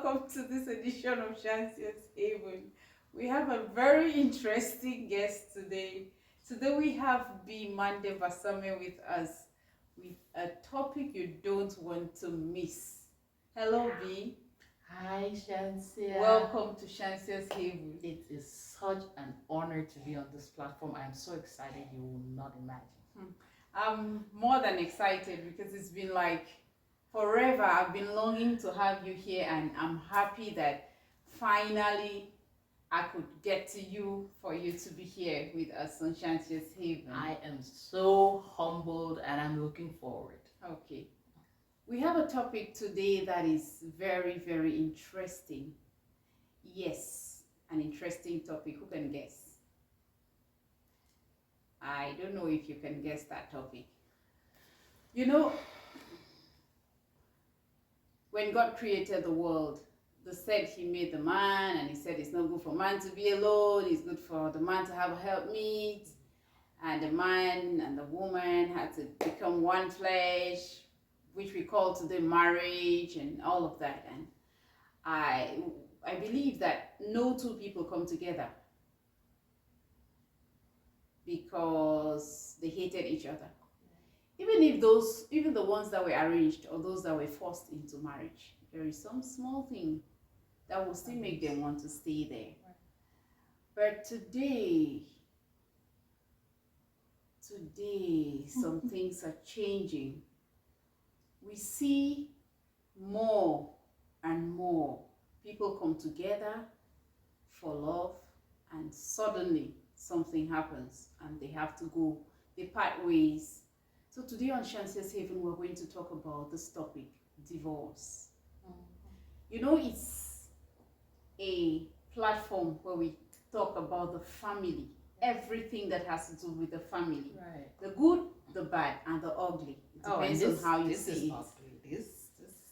welcome to this edition of Shansia's Haven. We have a very interesting guest today. Today we have B. Mande Basame with us with a topic you don't want to miss. Hello, B. Hi, Shansia. Welcome to Shansia's Haven. It is such an honor to be on this platform. I am so excited you will not imagine. I'm more than excited because it's been like forever. I've been longing to have you here, and I'm happy that finally I could get to you for you to be here with us on Shantia's Haven. I am so humbled and I'm looking forward. Okay. We have a topic today that is very, very interesting. Yes, an interesting topic. Who can guess? I don't know if you can guess that topic. You know, when God created the world, He said He made the man, and He said it's not good for man to be alone, it's good for the man to have a helpmeet, and the man and the woman had to become one flesh, which we call today marriage and all of that. And I believe that no two people come together because they hated each other. Even the ones that were arranged or those that were forced into marriage, there is some small thing that will still make them want to stay there. But today, some things are changing. We see more and more people come together for love, and suddenly something happens and they have to go, they part ways. So today on Shansia's Haven, we're going to talk about this topic, divorce. You know, it's a platform where we talk about the family, everything that has to do with the family. Right. The good, the bad, and the ugly. It depends on how you see it. Ugly.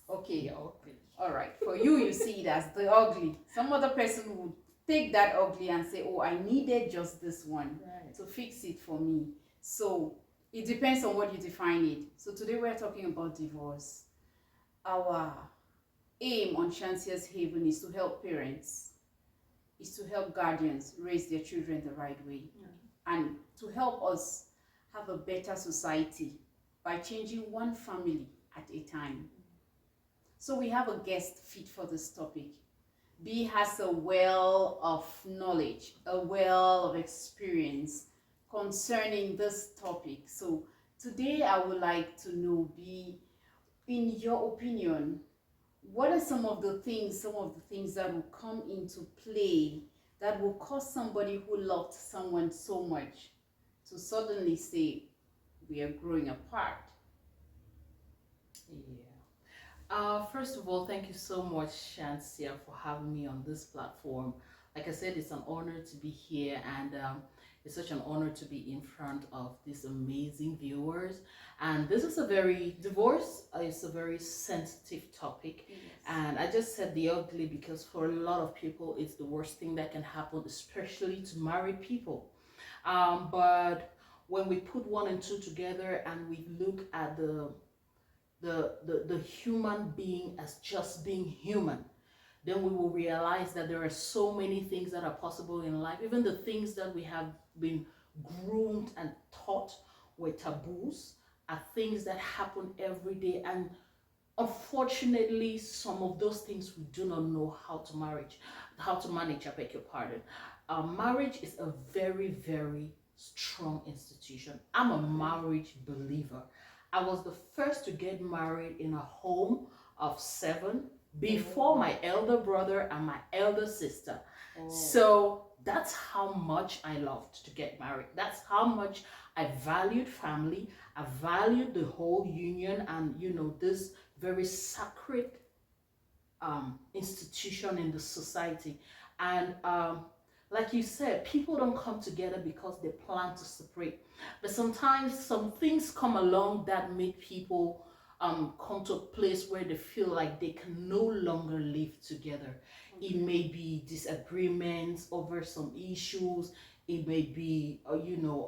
Okay. Yeah, ugly. All right. For you see it as the ugly. Some other person would take that ugly and say, oh, I needed just this one to fix it for me. So it depends on what you define it. So today we're talking about divorce. Our aim on Shansia's Haven is to help parents, is to help guardians raise their children the right way, and to help us have a better society by changing one family at a time. So we have a guest fit for this topic. B has a well of knowledge, a well of experience concerning this topic. So today I would like to know, B, in your opinion, what are some of the things that will come into play that will cause somebody who loved someone so much to suddenly say, we are growing apart? Yeah. First of all, thank you so much, Shansia, for having me on this platform. Like I said, it's an honor to be here, and it's such an honor to be in front of these amazing viewers. And this is divorce is a very sensitive topic. Yes. And I just said the ugly because for a lot of people, it's the worst thing that can happen, especially to married people. But when we put one and two together and we look at the human being as just being human, then we will realize that there are so many things that are possible in life. Even the things that we have been groomed and taught were taboos are things that happen every day, and unfortunately some of those things we do not know how to manage. I beg your pardon. Marriage is a very, very strong institution. I'm a marriage believer. I was the first to get married in a home of 7 before my elder brother and my elder sister. So that's how much I loved to get married. That's how much I valued family. I valued the whole union and, this very sacred institution in the society. And like you said, people don't come together because they plan to separate. But sometimes some things come along that make people come to a place where they feel like they can no longer live together. It may be disagreements over some issues. It may be,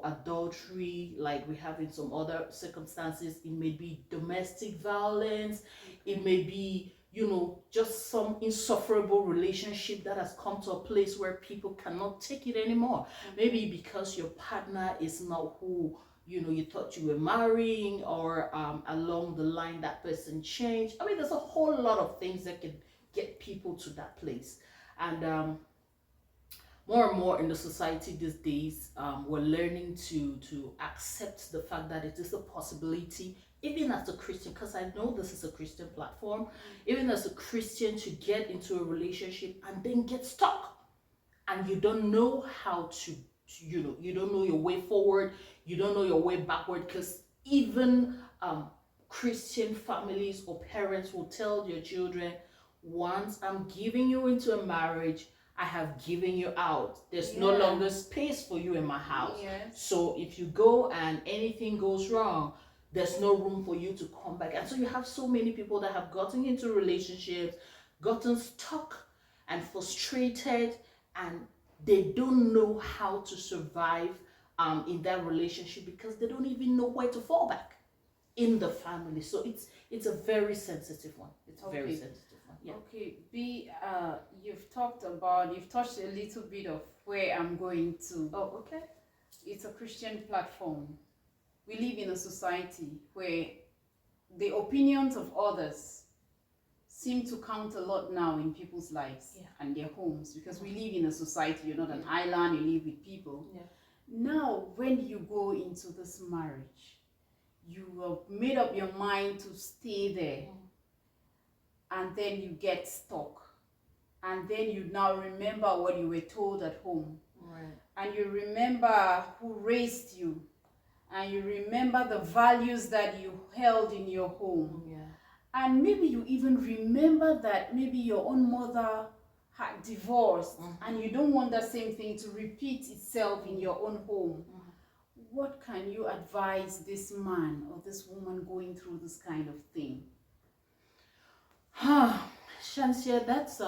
adultery, like we have in some other circumstances. It may be domestic violence. It may be, just some insufferable relationship that has come to a place where people cannot take it anymore. Maybe because your partner is not who you thought you were marrying, or along the line that person changed. I mean, there's a whole lot of things that can get people to that place. And more and more in the society these days, we're learning to accept the fact that it is a possibility, even as a Christian, because I know this is a Christian platform, even as a Christian, to get into a relationship and then get stuck, and you don't know how to you don't know your way forward, you don't know your way backward, because even Christian families or parents will tell their children, once I'm giving you into a marriage, I have given you out. There's no longer space for you in my house. Yes. So if you go and anything goes wrong, there's no room for you to come back. And so you have so many people that have gotten into relationships, gotten stuck and frustrated, and they don't know how to survive in that relationship, because they don't even know where to fall back in the family. So it's a very sensitive one. It's a very sensitive one. Yeah. Okay, B, you've touched a little bit of where I'm going to. Oh, okay. It's a Christian platform. We live in a society where the opinions of others seem to count a lot now in people's lives and their homes, because we live in a society. You're not an island, you live with people. Yeah. Now, when you go into this marriage, you have made up your mind to stay there, and then you get stuck, and then you now remember what you were told at home, and you remember who raised you, and you remember the values that you held in your home, and maybe you even remember that maybe your own mother had divorced, and you don't want that same thing to repeat itself in your own home. What can you advise this man or this woman going through this kind of thing? Shansia, that's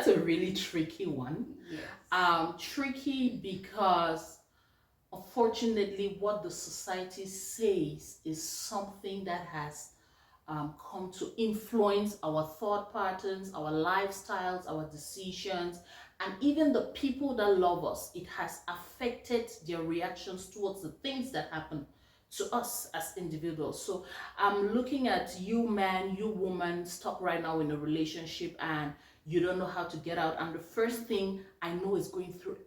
a really tricky one. Yes. Tricky because unfortunately what the society says is something that has come to influence our thought patterns, our lifestyles, our decisions, and even the people that love us. It has affected their reactions towards the things that happen to us as individuals. So I'm looking at you, man, you woman, stuck right now in a relationship and you don't know how to get out. And the first thing I know is going through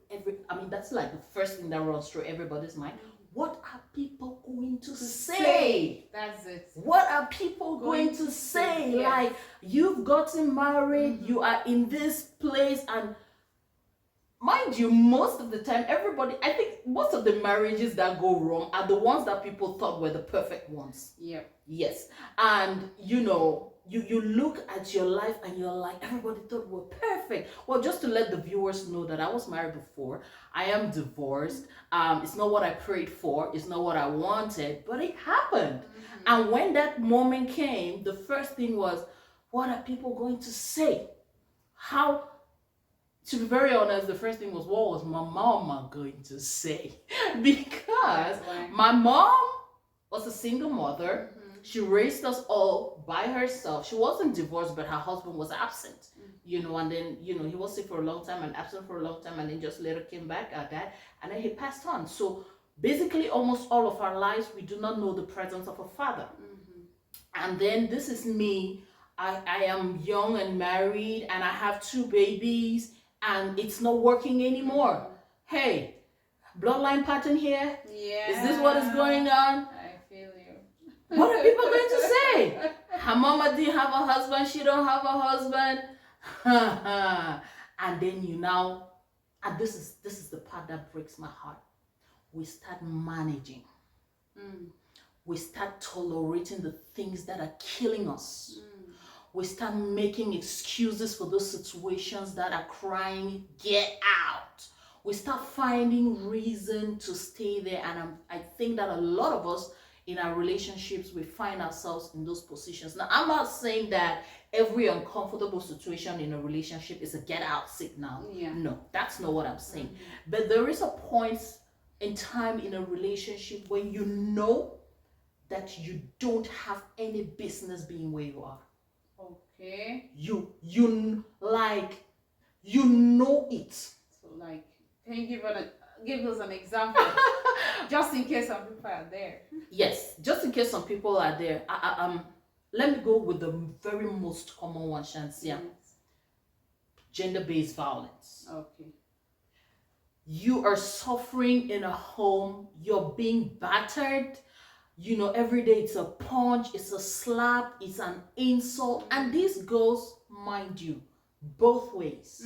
that's like the first thing that runs through everybody's mind. What are people going to say? That's it. What are people going to say? Yes. Like, you've gotten married, you are in this place, and mind you, most of the time, I think most of the marriages that go wrong are the ones that people thought were the perfect ones. Yeah. Yes. And you look at your life and you're like, everybody thought we're perfect. Well, just to let the viewers know that I was married before. I am divorced. It's not what I prayed for. It's not what I wanted, but it happened. And when that moment came, the first thing was, what are people going to say? How? To be very honest, the first thing was, what was my mama going to say? Because my mom was a single mother. She raised us all by herself. She wasn't divorced, but her husband was absent, and then, he was sick for a long time and absent for a long time, and then just later came back, died, and then he passed on. So basically, almost all of our lives, we do not know the presence of a father. And then this is me. I am young and married, and I have 2 babies, and it's not working anymore. Hey, bloodline pattern here? Yeah. Is this what is going on? I feel you. What are people going to say? Her mama didn't have a husband, she don't have a husband. And then and this is the part that breaks my heart. We start managing. We start tolerating the things that are killing us. We start making excuses for those situations that are crying, get out. We start finding reason to stay there. And I think that a lot of us in our relationships, we find ourselves in those positions. Now, I'm not saying that every uncomfortable situation in a relationship is a get out signal. Yeah. No, that's not what I'm saying. But there is a point in time in a relationship when you know that you don't have any business being where you are. Okay. You like, you know it. So like, can you give us an example, just in case some people are there? Yes, just in case some people are there. Let me go with the very most common one, Shansia. Yes. Gender-based violence. Okay. You are suffering in a home, you're being battered, every day it's a punch, it's a slap, it's an insult. And this goes, mind you, both ways.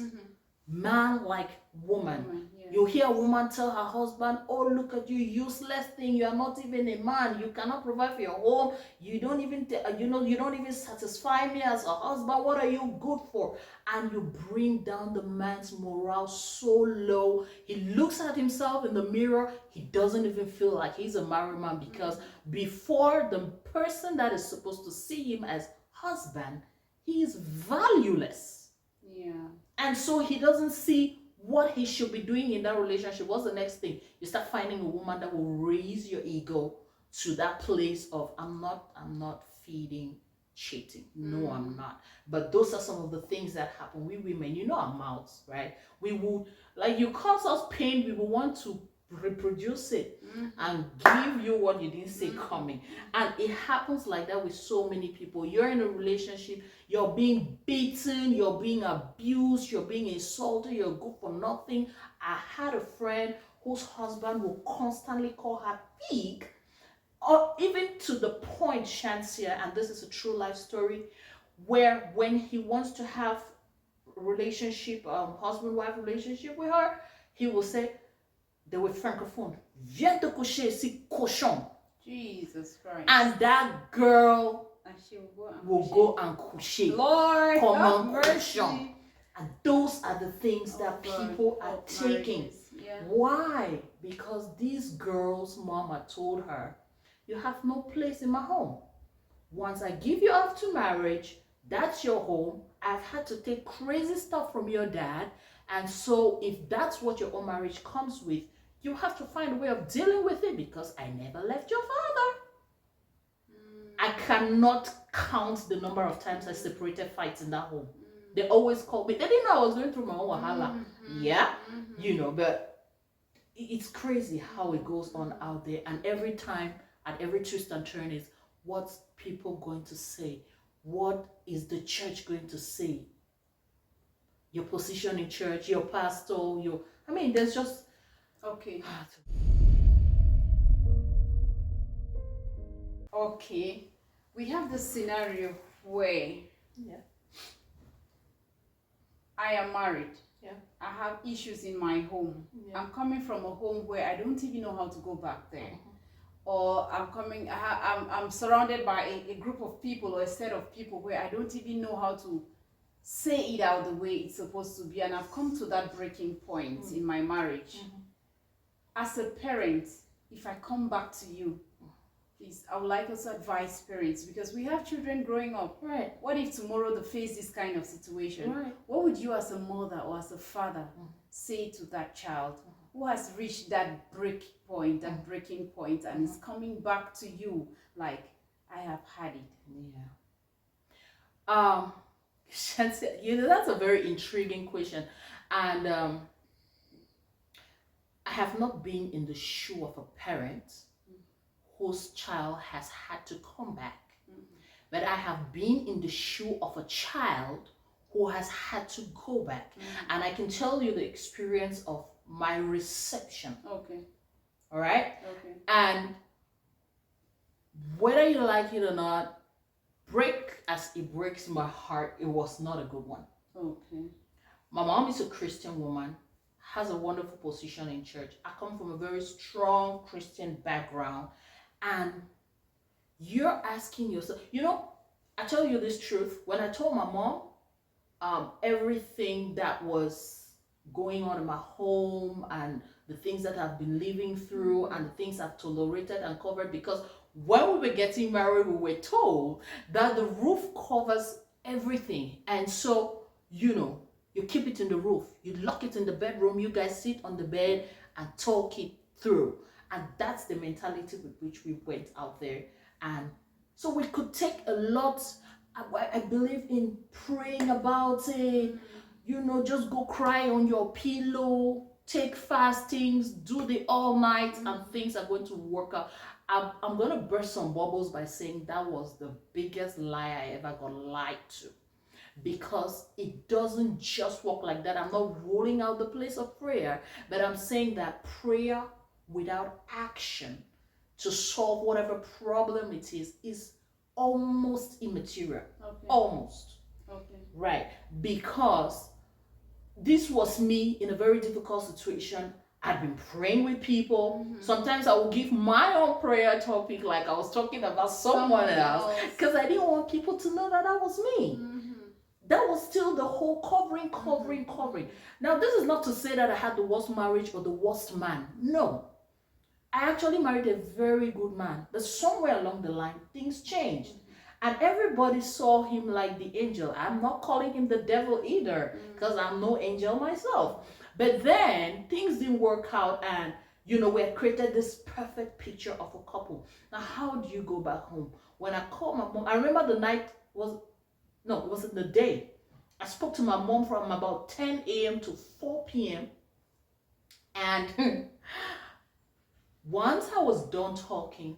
Man like woman. Yeah. You hear a woman tell her husband, oh, look at you, useless thing, you are not even a man, you cannot provide for your home, you don't even you don't even satisfy me as a husband, what are you good for? And you bring down the man's morale so low. He looks at himself in the mirror, he doesn't even feel like he's a married man, because before the person that is supposed to see him as husband, he is valueless. Yeah. And so he doesn't see what he should be doing in that relationship. What's the next thing? You start finding a woman that will raise your ego to that place of, I'm not feeding cheating. No, I'm not. But those are some of the things that happen. We women, our mouths, right? We would, like, you cause us pain, we will want to reproduce it and give you what you didn't see coming. And it happens like that with so many people. You're in a relationship, you're being beaten, you're being abused, you're being insulted, you're good for nothing. I had a friend whose husband will constantly call her pig, or even to the point, Shansia, and this is a true life story, where when he wants to have a relationship, husband-wife relationship with her, he will say, they were francophone, viens te coucher ici, cochon. Jesus Christ. And that girl and she will go and coucher. Lord, Comme have un cochon. mercy. And those are the things that God. people are taking. Yeah. Why? Because this girl's mama told her, you have no place in my home. Once I give you off to marriage, that's your home. I've had to take crazy stuff from your dad. And so if that's what your own marriage comes with, you have to find a way of dealing with it, because I never left your father. I cannot count the number of times I separated fights in that home. They always called me. They didn't know I was going through my own wahala. Yeah? But it's crazy how it goes on out there. And every time, at every twist and turn, is what's people going to say? What is the church going to say? Your position in church, your pastor, there's just... Okay. Okay. We have the scenario where I am married. Yeah. I have issues in my home. Yeah. I'm coming from a home where I don't even know how to go back there. Or I'm surrounded by a group of people or a set of people where I don't even know how to say it out the way it's supposed to be. And I've come to that breaking point in my marriage. As a parent, if I come back to you, please, I would like us to advise parents, because we have children growing up. Right. What if tomorrow they face this kind of situation? Right. What would you as a mother or as a father say to that child who has reached that breaking point, and is coming back to you like, I have had it? Yeah. That's a very intriguing question. And I have not been in the shoe of a parent whose child has had to come back. But I have been in the shoe of a child who has had to go back. And I can tell you the experience of my reception. Okay. All right? Okay. And whether you like it or not, break as it breaks my heart, it was not a good one. Okay. My mom is a Christian woman, has a wonderful position in church. I come from a very strong Christian background. And you're asking yourself, I tell you this truth. When I told my mom everything that was going on in my home and the things that I've been living through and the things I've tolerated and covered, because when we were getting married, we were told that the roof covers everything. And so, you keep it in the roof. You lock it in the bedroom. You guys sit on the bed and talk it through. And that's the mentality with which we went out there. And so we could take a lot I believe in praying about it. You know, just go cry on your pillow, take fastings, do the all night, and things are going to work out. I'm going to burst some bubbles by saying that was the biggest lie I ever got lied to, because it doesn't just work like that. I'm not ruling out the place of prayer, but I'm saying that prayer without action to solve whatever problem it is almost immaterial. Okay. Almost. Okay. Right. Because this was me in a very difficult situation. I've been praying with people. Sometimes I will give my own prayer topic, like I was talking about someone else, because I didn't want people to know that was me. That was still the whole covering. Now, this is not to say that I had the worst marriage or the worst man. No. I actually married a very good man. But somewhere along the line, things changed. And everybody saw him like the angel. I'm not calling him the devil either, because I'm no angel myself. But then things didn't work out, and we had created this perfect picture of a couple. Now, how do you go back home? When I called my mom, I remember the night it wasn't the day. I spoke to my mom from about 10 a.m. to 4 p.m. And once I was done talking,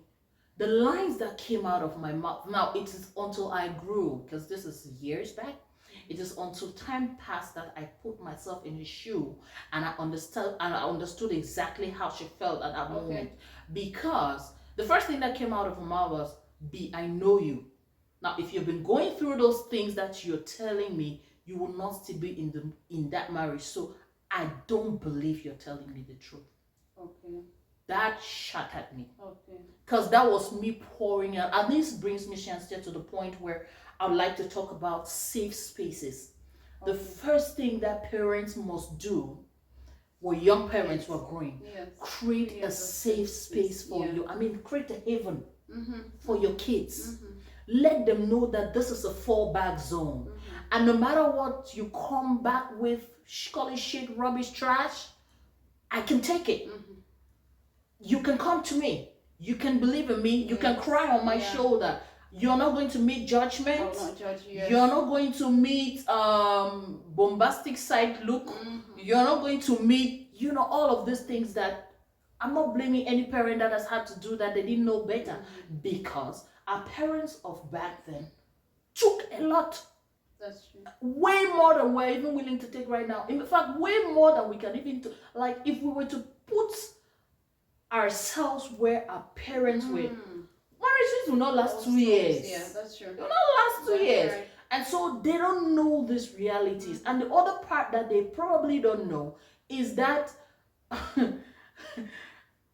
the lines that came out of my mouth, now it is until I grew, because this is years back, it is until time passed that I put myself in his shoe and I understood exactly how she felt at that moment. Because the first thing that came out of her mouth was, B, I know you. Now, if you've been going through those things that you're telling me, you will not still be in that marriage. So I don't believe you're telling me the truth. Okay. That shattered me. Okay. Because that was me pouring out. And this brings me, Shantia, to the point where I would like to talk about safe spaces. The first thing that parents must do, when young parents were growing, create a safe space for you. I mean, create a haven for your kids. Let them know that this is a fallback zone. And no matter what you come back with, call it shit, rubbish, trash, I can take it. You can come to me. You can believe in me. You can cry on my shoulder. You're not going to meet judgment. I will not judge you. You're not going to meet bombastic side look. You're not going to meet, all of these things that I'm not blaming any parent that has had to do that. They didn't know better, because our parents of back then took a lot. That's true. Way more than we're even willing to take right now. In fact, way more than we can even like if we were to put ourselves where our parents were, marriages will not last 2 years. Yeah, that's true. They will not last 2 years. Right. And so they don't know these realities. And the other part that they probably don't know is that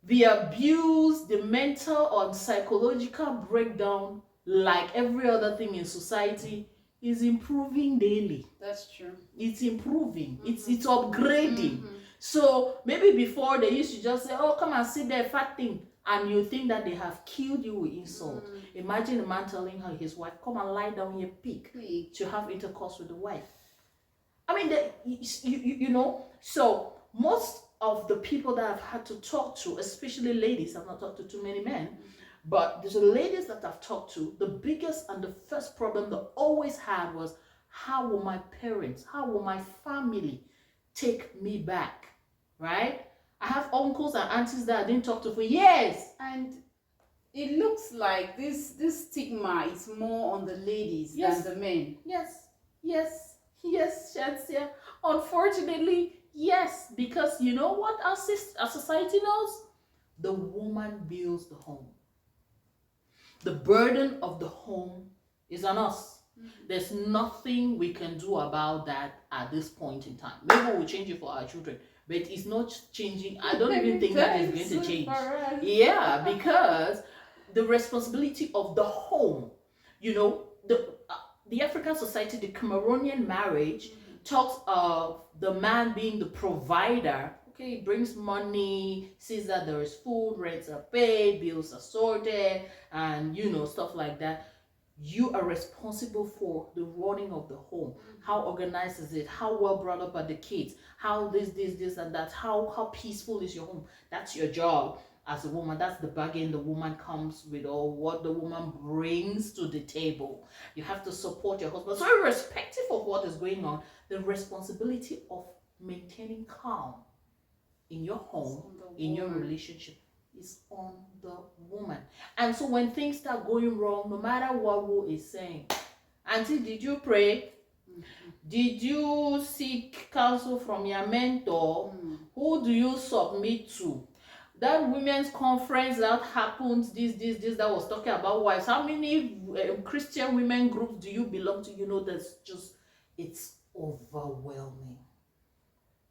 the abuse, the mental and psychological breakdown, like every other thing in society, is improving daily. That's true. It's improving. It's upgrading. So maybe before they used to just say, oh, come and sit there, fat thing. And you think that they have killed you with insult. Imagine a man telling his wife, come and lie down here, pig, to have intercourse with the wife. I mean, so most of the people that I've had to talk to, especially ladies, I've not talked to too many men, but the ladies that I've talked to, the biggest and the first problem they always had was, how will my parents, how will my family take me back, right? I have uncles and aunties that I didn't talk to for years. And it looks like this stigma is more on the ladies than the men. Yes, Shantia. Unfortunately, yes. Because you know what our society knows? The woman builds the home. The burden of the home is on us. There's nothing we can do about that at this point in time. Maybe we'll change it for our children, but it's not changing. I don't even think that is going to change. Yeah, because the responsibility of the home, the African society, the Cameroonian marriage talks of the man being the provider. Okay, he brings money, sees that there is food, rents are paid, bills are sorted, and stuff like that. You are responsible for the running of the home. How organized is it? How well brought up are the kids? How this and that? How peaceful is your home? That's your job. as a woman. That's the bargain the woman comes with, or what the woman brings to the table. You have to support your husband. So irrespective of what is going on, the responsibility of maintaining calm in your home, in your relationship, is on the woman. And so when things start going wrong, no matter what Wu is saying, Auntie, did you pray? Did you seek counsel from your mentor? Who do you submit to? That women's conference that happened, this that was talking about wives. How many Christian women groups do you belong to? You know, that's just, it's overwhelming.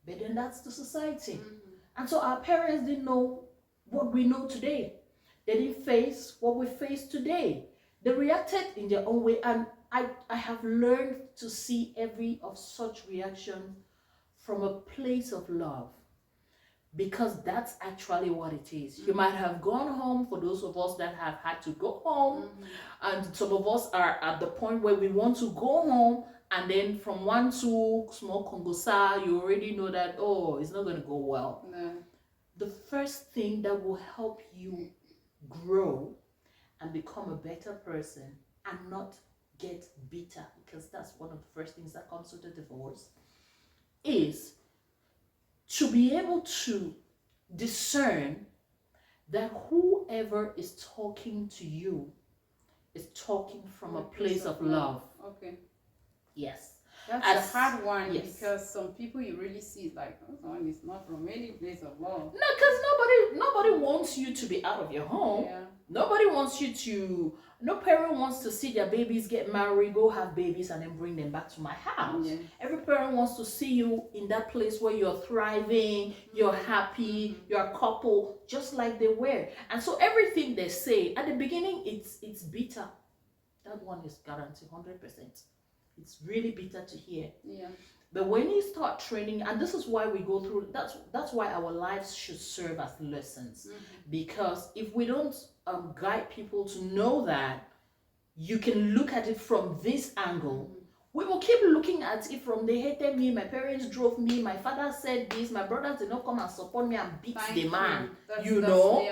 But then that's the society. And so our parents didn't know what we know today. They didn't face what we face today. They reacted in their own way, and I have learned to see every of such reaction from a place of love, because that's actually what it is. You might have gone home, for those of us that have had to go home, and some of us are at the point where we want to go home, and then from one to small Kongosa, you already know that, oh, it's not going to go well. No. The first thing that will help you grow and become a better person and not get bitter, because that's one of the first things that comes with a divorce, is to be able to discern that whoever is talking to you is talking from a place of love. Okay. Yes. That's a hard one, because some people you really see like, oh, this one is not from any place of love. No, because nobody wants you to be out of your home. Yeah. Nobody wants you to, no parent wants to see their babies get married, go have babies, and then bring them back to my house. Yeah. Every parent wants to see you in that place where you're thriving, you're happy, you're a couple, just like they were. And so everything they say, at the beginning, it's bitter. That one is guaranteed 100%. It's really bitter to hear. Yeah. But when you start training, and this is why we go through, that's why our lives should serve as lessons. Because if we don't guide people to know that you can look at it from this angle, we will keep looking at it from they hated me, my parents drove me, my father said this, my brothers did not come and support me and beat the man. You know?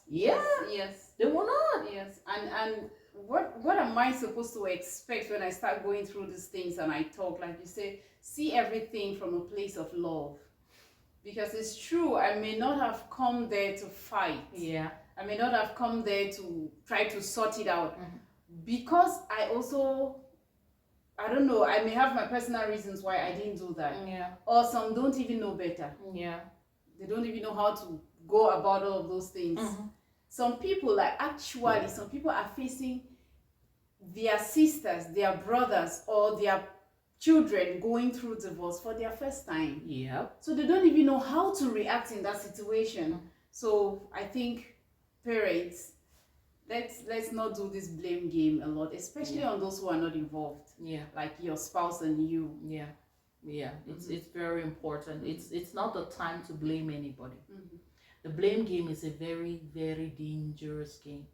Yes. They will not. Yes. And what am I supposed to expect when I start going through these things and I talk, like you say, see everything from a place of love? Because it's true, I may not have come there to fight. Yeah. I may not have come there to try to sort it out. Because I also, I don't know, I may have my personal reasons why I didn't do that. Yeah. Or some don't even know better. Yeah. They don't even know how to go about all of those things. Some people, like actually, some people are facing their sisters, their brothers, or their children going through divorce for their first time. Yeah. So they don't even know how to react in that situation. So I think parents, let's not do this blame game a lot, especially on those who are not involved. Yeah. Like your spouse and you. Yeah. Yeah. It's very important. It's not the time to blame anybody. The blame game is a very, very dangerous game,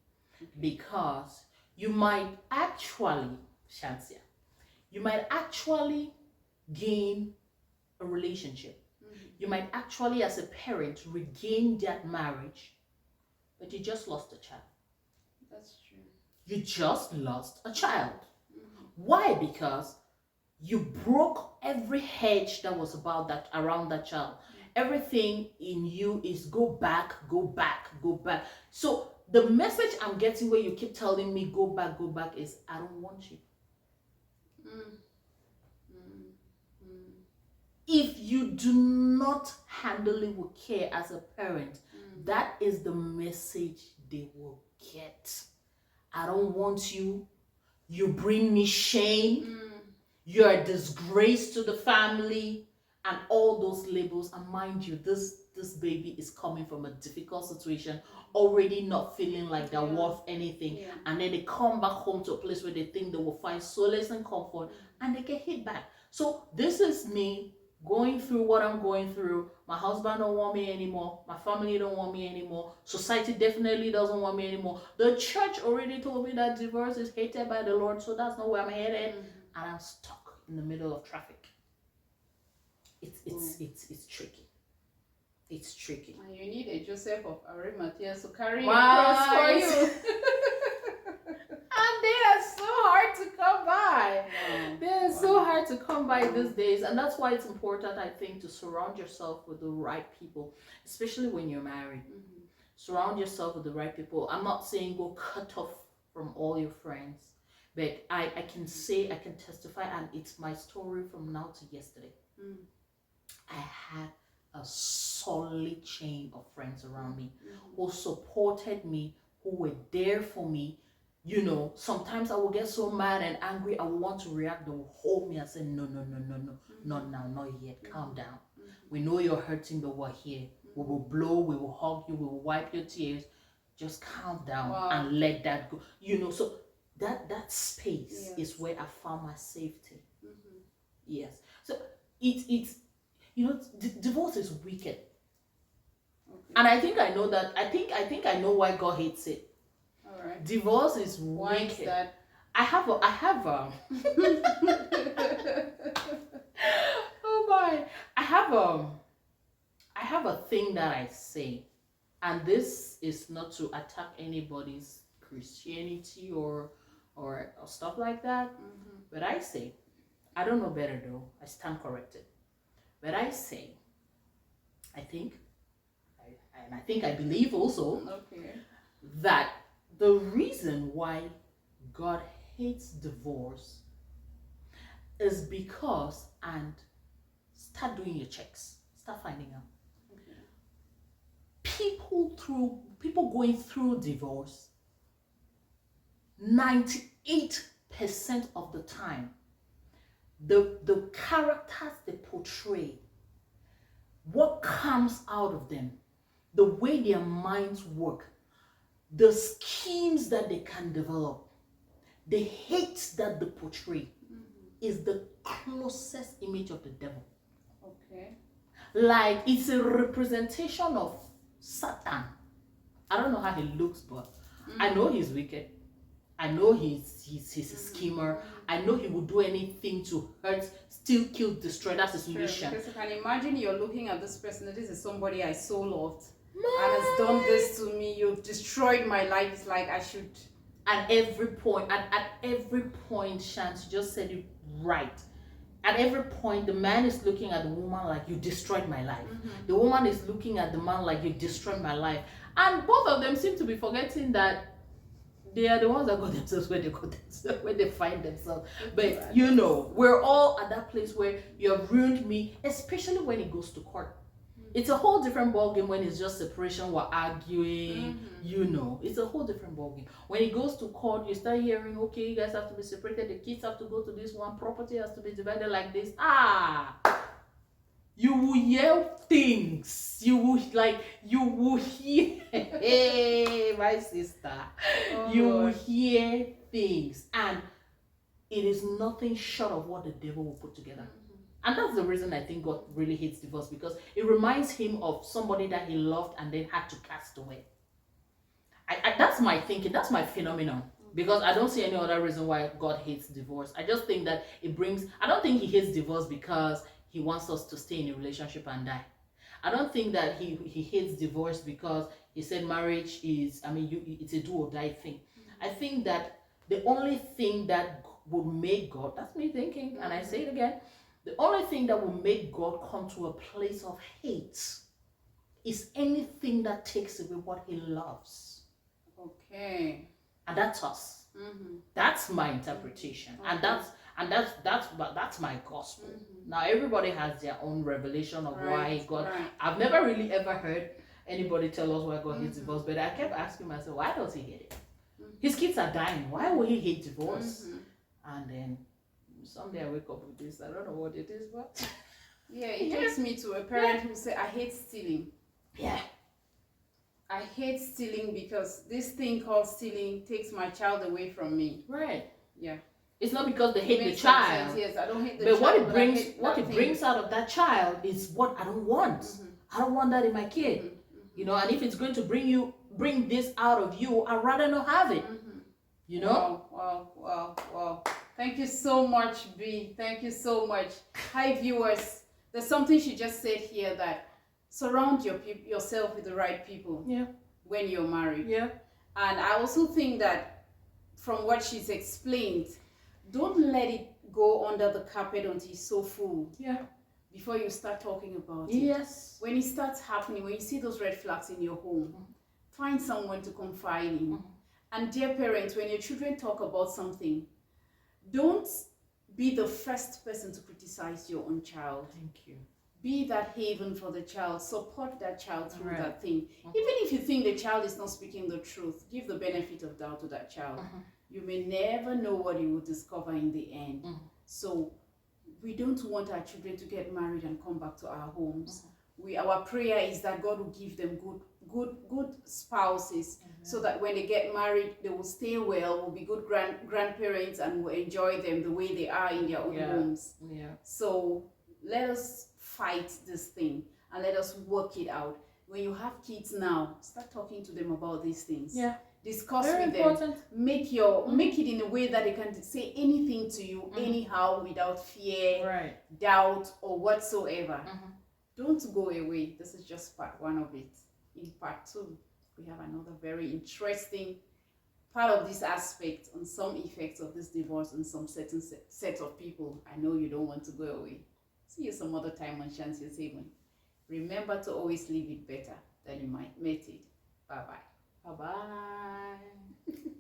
because you might actually, Shansia, you might actually gain a relationship. You might actually, as a parent, regain that marriage, but you just lost a child. That's true. You just lost a child. Why? Because you broke every hedge that was around that child. Everything in you is go back, go back, go back. So the message I'm getting where you keep telling me go back is I don't want you. If you do not handle it with care as a parent, that is the message they will get. I don't want you. You bring me shame. You're a disgrace to the family. And all those labels. And mind you, this baby is coming from a difficult situation, already not feeling like they're worth anything. And then they come back home to a place where they think they will find solace and comfort, and they get hit back. So this is me going through what I'm going through. My husband don't want me anymore. My family don't want me anymore. Society definitely doesn't want me anymore. The church already told me that divorce is hated by the Lord, so that's not where I'm headed. And I'm stuck in the middle of traffic. It's tricky. it's tricky. And you need a Joseph of Arimathea to carry a Right. cross for you. And they are so hard to come by. Wow. They're so hard to come by these days. And that's why it's important, I think, to surround yourself with the right people, especially when you're married. Mm-hmm. Surround yourself with the right people. I'm not saying go cut off from all your friends, but I can say, I can testify, and it's my story from now to yesterday. Mm. I had a solid chain of friends around me Mm-hmm. who supported me, who were there for me. You know, sometimes I will get so mad and angry, I will want to react. They will hold me and say, no, not now, not yet, calm down. Mm-hmm. We know you're hurting, but we're here. We will blow, we will hug you, we will wipe your tears. Just calm down. Wow. And let that go. You know, so that space Yes. is where I found my safety. Mm-hmm. Yes. So it's you know, divorce is wicked. Okay. And I think I know that. I think I know why God hates it. All right. Divorce is Why is wicked. that? I have a oh my, I have a thing that I say, and this is not to attack anybody's Christianity or stuff like that. Mm-hmm. But I say, I don't know better though. I stand corrected. But I say, I think I believe also Okay. that the reason why God hates divorce is because, and start doing your checks, start finding out. Okay. People going through divorce, 98% of the time, the characters they portray, what comes out of them, the way their minds work, the schemes that they can develop, the hate that they portray, is the closest image of the devil. Okay. Like, it's a representation of Satan. I don't know how he looks, but I know he's wicked. I know he's a schemer. I know he will do anything to hurt, steal, kill, destroy. That's his Sure, mission. because you can imagine you're looking at this person. This is somebody I so loved, and has done this to me. You've destroyed my life. It's like I should. At every point, Shant, you just said it right. At every point, the man is looking at the woman like, you destroyed my life. The woman is looking at the man like, you destroyed my life. And both of them seem to be forgetting that they are the ones that got themselves where they got themselves, where they find themselves. But you know, we're all at that place where you have ruined me, especially when it goes to court. It's a whole different ballgame when it's just separation, we're arguing, you know. It's a whole different ballgame. When it goes to court, you start hearing, okay, you guys have to be separated, the kids have to go to this one, property has to be divided like this. You will hear things. You will hear, hey, my sister. You will hear things. And it is nothing short of what the devil will put together. And that's the reason I think God really hates divorce, because it reminds him of somebody that he loved and then had to cast away. That's my thinking, that's my phenomenon. Because I don't see any other reason why God hates divorce. I just think that I don't think he hates divorce because he wants us to stay in a relationship and die. I don't think that he hates divorce because he said marriage is, it's a do or die thing. I think that the only thing that would make God, that's me thinking, and I say it again, the only thing that will make God come to a place of hate is anything that takes away what he loves. Okay. And that's us. That's my interpretation. And that's my gospel. Now everybody has their own revelation of why God. I've never really ever heard anybody tell us why God hates divorce, but I kept asking myself, why does he hate it? His kids are dying. Why would he hate divorce? And then someday I wake up with this. I don't know what it is, but yeah, it takes me to a parent who said, I hate stealing. Yeah. I hate stealing because this thing called stealing takes my child away from me. Right. Yeah. It's not because they hate the child. Yes, I don't hate the but child. What it brings out of that child is what I don't want. I don't want that in my kid. You know, and if it's going to bring this out of you, I'd rather not have it. You know? Wow. Thank you so much, B. Thank you so much. Hi, viewers. There's something she just said here that surround yourself with the right people. Yeah. When you're married. Yeah. And I also think that from what she's explained, don't let it go under the carpet until it's so full. Yeah. Before you start talking about it. Yes. When it starts happening, when you see those red flags in your home, find someone to confide in. And dear parents, when your children talk about something, don't be the first person to criticize your own child. Thank you. Be that haven for the child. Support that child through that thing. Even if you think the child is not speaking the truth, give the benefit of doubt to that child. You may never know what you will discover in the end. So we don't want our children to get married and come back to our homes. Our prayer is that God will give them good spouses, so that when they get married, they will stay well, will be good grandparents, and will enjoy them the way they are in their own homes. So let us fight this thing and let us work it out. When you have kids now, start talking to them about these things. Discuss with them. Make it in a way that they can say anything to you anyhow, without fear, doubt, or whatsoever. Don't go away. This is just part one of it. In part two, we have another very interesting part of this aspect on some effects of this divorce on some certain set of people. I know you don't want to go away. See you some other time on Shanti's Haven. Remember to always leave it better than you might met it. Bye-bye. Bye-bye.